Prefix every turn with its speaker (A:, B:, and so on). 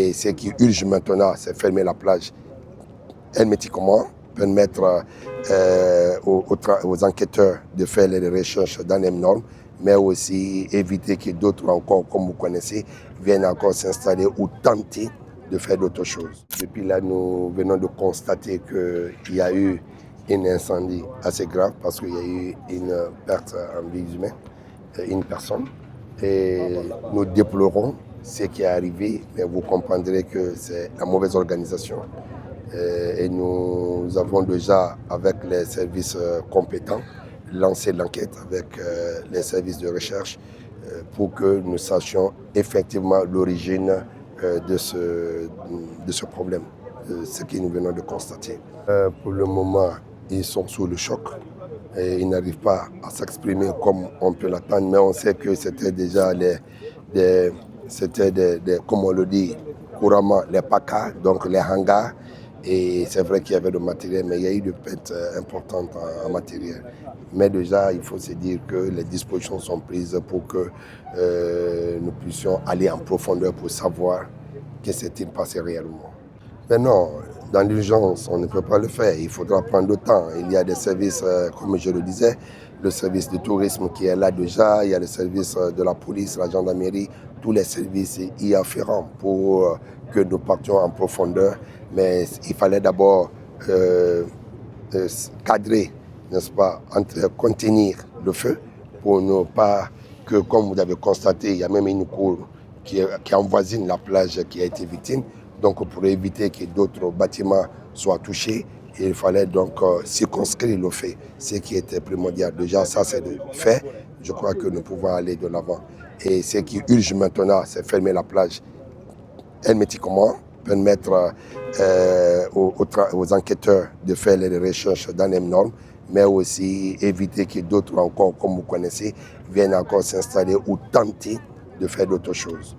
A: Et ce qui urge maintenant, c'est fermer la plage hermétiquement, permettre aux enquêteurs de faire les recherches dans les normes, mais aussi éviter que d'autres encore, comme vous connaissez, viennent encore s'installer ou tenter de faire d'autres choses. Depuis là, nous venons de constater qu'il y a eu un incendie assez grave parce qu'il y a eu une perte en vie humaine, une personne. Et nous déplorons ce qui est arrivé, mais vous comprendrez que c'est la mauvaise organisation. Et nous avons déjà, avec les services compétents, lancé l'enquête avec les services de recherche pour que nous sachions effectivement l'origine de ce problème, ce que nous venons de constater. Pour le moment, ils sont sous le choc et ils n'arrivent pas à s'exprimer comme on peut l'attendre, mais on sait que c'était déjà comme on le dit couramment, les PACA, donc les hangars. Et c'est vrai qu'il y avait du matériel, mais il y a eu des pertes importantes en matériel. Mais déjà, il faut se dire que les dispositions sont prises pour que nous puissions aller en profondeur pour savoir ce qui s'est passé réellement. Mais non, dans l'urgence, on ne peut pas le faire. Il faudra prendre le temps. Il y a des services, comme je le disais, le service de tourisme qui est là déjà. Il y a le service de la police, la gendarmerie, tous les services y afférents pour que nous partions en profondeur. Mais il fallait d'abord cadrer, n'est-ce pas, contenir le feu pour ne pas que, comme vous avez constaté, il y a même une cour qui envoisine la plage qui a été victime. Donc pour éviter que d'autres bâtiments soient touchés, il fallait donc circonscrire le fait, ce qui était primordial. Déjà, ça c'est fait. Je crois que nous pouvons aller de l'avant. Et ce qui urge maintenant, c'est fermer la plage hermétiquement, permettre aux enquêteurs de faire les recherches dans les normes, mais aussi éviter que d'autres encore, comme vous connaissez, viennent encore s'installer ou tenter de faire d'autres choses.